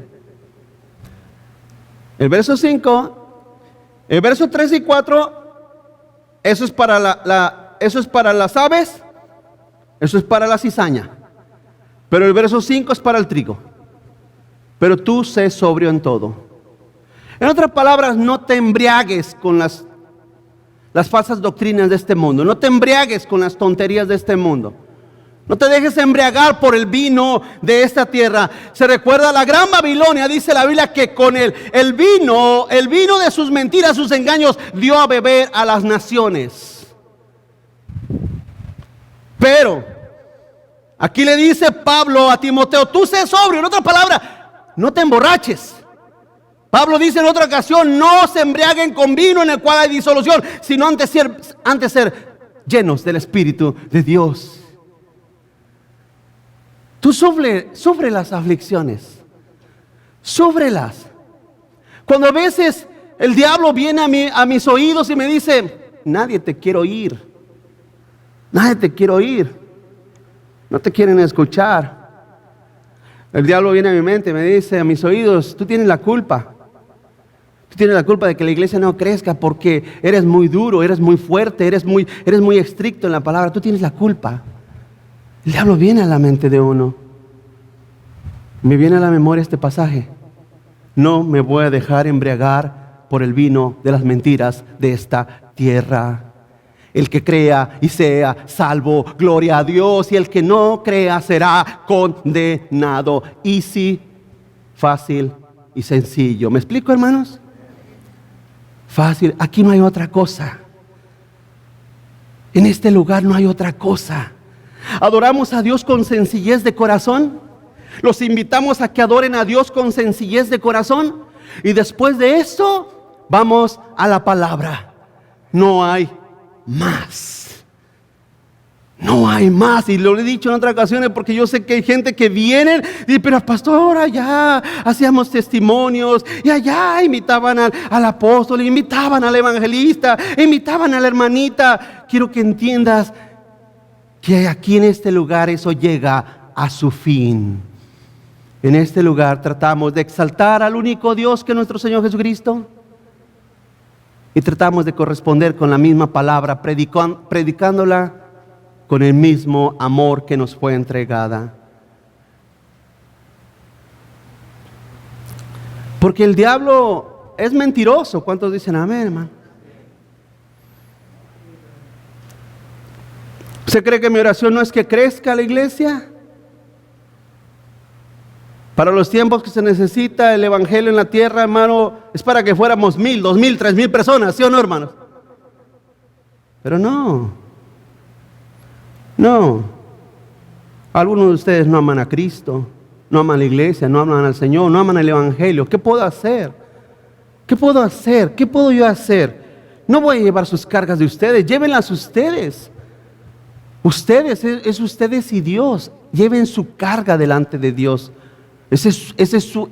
El verso 5, el verso 3 y 4, eso es para eso es para las aves, eso es para la cizaña. Pero el verso 5 es para el trigo. Pero tú sé sobrio en todo. En otras palabras, no te embriagues con las falsas doctrinas de este mundo. No te embriagues con las tonterías de este mundo. No te dejes embriagar por el vino de esta tierra. Se recuerda la gran Babilonia, dice la Biblia, que con el vino de sus mentiras, sus engaños, dio a beber a las naciones. Pero aquí le dice Pablo a Timoteo, tú sé sobrio. En otras palabras, no te emborraches. Pablo dice en otra ocasión, no se embriaguen con vino en el cual hay disolución, sino antes ser llenos del Espíritu de Dios. Tú sufre las aflicciones, súfrelas. Cuando a veces el diablo viene a mis oídos y me dice, nadie te quiere oír, nadie te quiere oír, no te quieren escuchar. El diablo viene a mi mente y me dice a mis oídos, tú tienes la culpa. Tú tienes la culpa de que la iglesia no crezca porque eres muy duro, eres muy fuerte, eres muy estricto en la palabra. Tú tienes la culpa. El diablo viene a la mente de uno. Me viene a la memoria este pasaje. No me voy a dejar embriagar por el vino de las mentiras de esta tierra. El que crea y sea salvo, gloria a Dios. Y el que no crea será condenado. Easy, fácil y sencillo. ¿Me explico, hermanos? Fácil. Aquí no hay otra cosa. En este lugar no hay otra cosa. Adoramos a Dios con sencillez de corazón. Los invitamos a que adoren a Dios con sencillez de corazón. Y después de eso, vamos a la palabra. No hay más. No hay más. Y lo he dicho en otras ocasiones porque yo sé que hay gente que viene y dice, pero pastor, allá hacíamos testimonios y allá invitaban al apóstol, invitaban al evangelista, invitaban a la hermanita. Quiero que entiendas que aquí en este lugar eso llega a su fin. En este lugar tratamos de exaltar al único Dios que es nuestro Señor Jesucristo. Y tratamos de corresponder con la misma palabra, predicándola con el mismo amor que nos fue entregada. Porque el diablo es mentiroso. ¿Cuántos dicen amén, hermano? ¿Usted cree que mi oración no es que crezca la iglesia? Para los tiempos que se necesita el evangelio en la tierra, hermano, es para que fuéramos 1,000, 2,000, 3,000 personas, ¿sí o no, hermanos? Pero no. Algunos de ustedes no aman a Cristo, no aman a la iglesia, no aman al Señor, no aman el evangelio. ¿Qué puedo hacer? ¿Qué puedo hacer? ¿Qué puedo yo hacer? No voy a llevar sus cargas de ustedes, llévenlas ustedes. Ustedes, es ustedes y Dios. Lleven su carga delante de Dios. Ese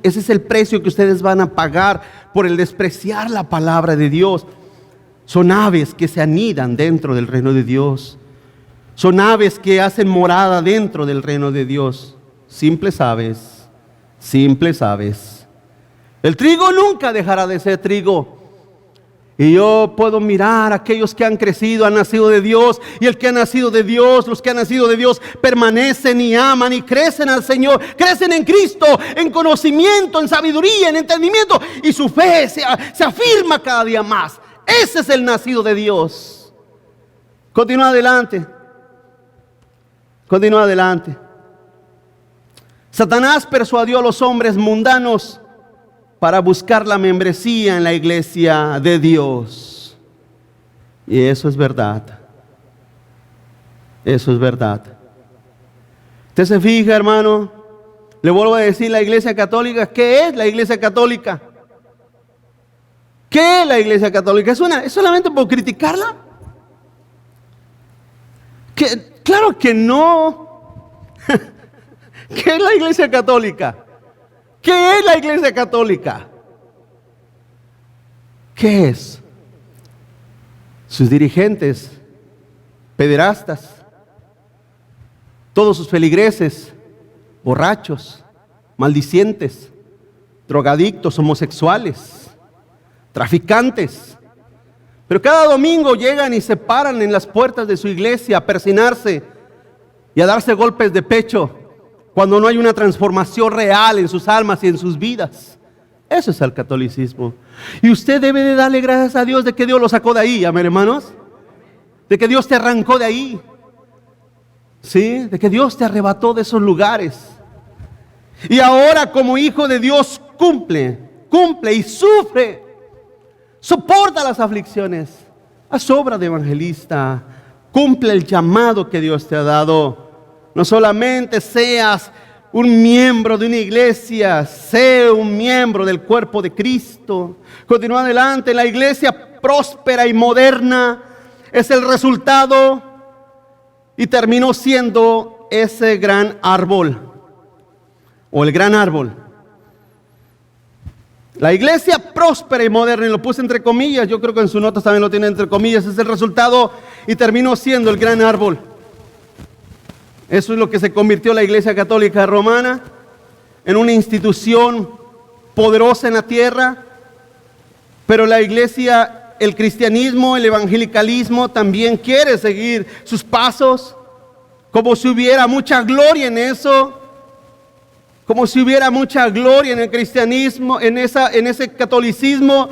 es el precio que ustedes van a pagar por el despreciar la palabra de Dios. Son aves que se anidan dentro del reino de Dios. Son aves que hacen morada dentro del reino de Dios. Simples aves, simples aves. El trigo nunca dejará de ser trigo. Y yo puedo mirar a aquellos que han crecido, han nacido de Dios, y el que ha nacido de Dios, los que han nacido de Dios permanecen y aman y crecen al Señor, crecen en Cristo, en conocimiento, en sabiduría, en entendimiento, y su fe se afirma cada día más. Ese es el nacido de Dios. Continúa adelante. Continúa adelante. Satanás persuadió a los hombres mundanos para buscar la membresía en la iglesia de Dios. Y eso es verdad. Eso es verdad. Usted se fija, hermano, le vuelvo a decir, la iglesia católica, ¿qué es la iglesia católica? ¿Qué es la iglesia católica? ¿Es solamente por criticarla? Claro que no. ¿Qué es la iglesia católica? ¿Qué es la iglesia católica? ¿Qué es? Sus dirigentes, pederastas, todos sus feligreses, borrachos, maldicientes, drogadictos, homosexuales, traficantes. Pero cada domingo llegan y se paran en las puertas de su iglesia a persinarse y a darse golpes de pecho cuando no hay una transformación real en sus almas y en sus vidas. Eso es el catolicismo. Y usted debe de darle gracias a Dios de que Dios lo sacó de ahí, amén, hermanos. De que Dios te arrancó de ahí. ¿Sí? De que Dios te arrebató de esos lugares. Y ahora como hijo de Dios cumple y sufre. Soporta las aflicciones. Haz obra de evangelista. Cumple el llamado que Dios te ha dado. No solamente seas un miembro de una iglesia, sé un miembro del cuerpo de Cristo. Continúa adelante. La iglesia próspera y moderna es el resultado y terminó siendo ese gran árbol o el gran árbol. La iglesia próspera y moderna, y lo puse entre comillas, yo creo que en sus notas también lo tiene entre comillas, es el resultado y terminó siendo el gran árbol. Eso es lo que se convirtió la Iglesia Católica Romana en una institución poderosa en la tierra. Pero la iglesia, el cristianismo, el evangelicalismo también quiere seguir sus pasos, como si hubiera mucha gloria en eso, como si hubiera mucha gloria en el cristianismo, en ese catolicismo.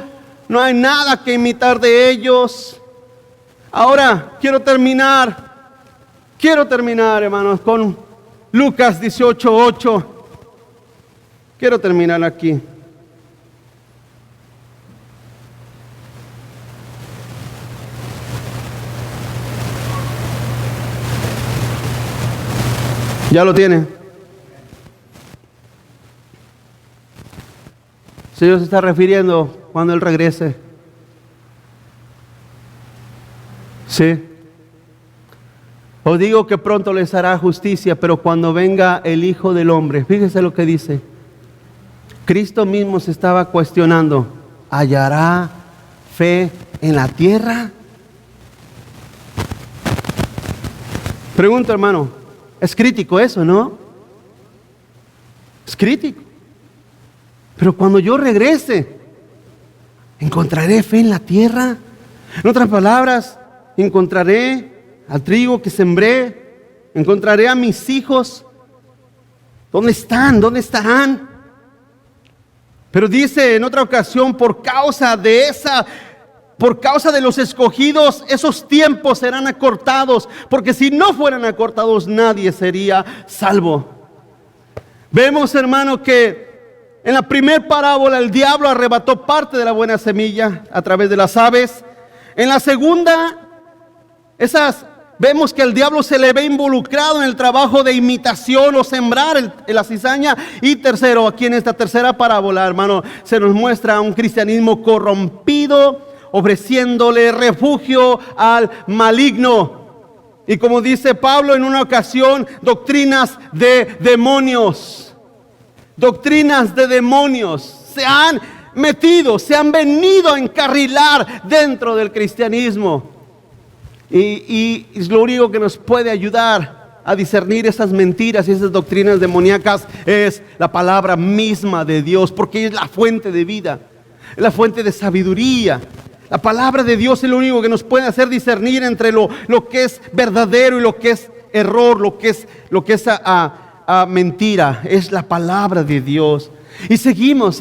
No hay nada que imitar de ellos. Ahora quiero terminar, hermanos, con Lucas 18:8. Quiero terminar aquí. ¿Ya lo tiene? El Señor se está refiriendo cuando Él regrese. Sí. Os digo que pronto les hará justicia, pero cuando venga el Hijo del Hombre, fíjese lo que dice. Cristo mismo se estaba cuestionando, ¿hallará fe en la tierra? Pregunto, hermano, es crítico eso, ¿no? Es crítico. Pero cuando yo regrese, ¿encontraré fe en la tierra? En otras palabras, ¿encontraré al trigo que sembré? ¿Encontraré a mis hijos? ¿Dónde están? ¿Dónde estarán? Pero dice en otra ocasión, por causa de los escogidos, esos tiempos serán acortados, porque si no fueran acortados, nadie sería salvo. Vemos, hermano, que en la primera parábola el diablo arrebató parte de la buena semilla a través de las aves. En la segunda, vemos que el diablo se le ve involucrado en el trabajo de imitación o sembrar la cizaña. Y tercero, aquí en esta tercera parábola, hermano, se nos muestra un cristianismo corrompido, ofreciéndole refugio al maligno. Y como dice Pablo en una ocasión, doctrinas de demonios. Doctrinas de demonios se han metido, se han venido a encarrilar dentro del cristianismo. Y lo único que nos puede ayudar a discernir esas mentiras y esas doctrinas demoníacas es la palabra misma de Dios, porque es la fuente de vida, es la fuente de sabiduría. La palabra de Dios es lo único que nos puede hacer discernir entre lo que es verdadero y lo que es error, lo que es mentira. Es la palabra de Dios. Y seguimos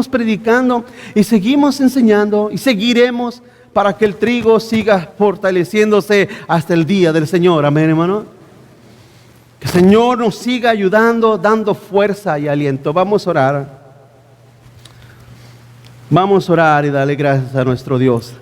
predicando y seguimos enseñando y seguiremos para que el trigo siga fortaleciéndose hasta el día del Señor. Amén, hermano. Que el Señor nos siga ayudando, dando fuerza y aliento. Vamos a orar. Vamos a orar y darle gracias a nuestro Dios.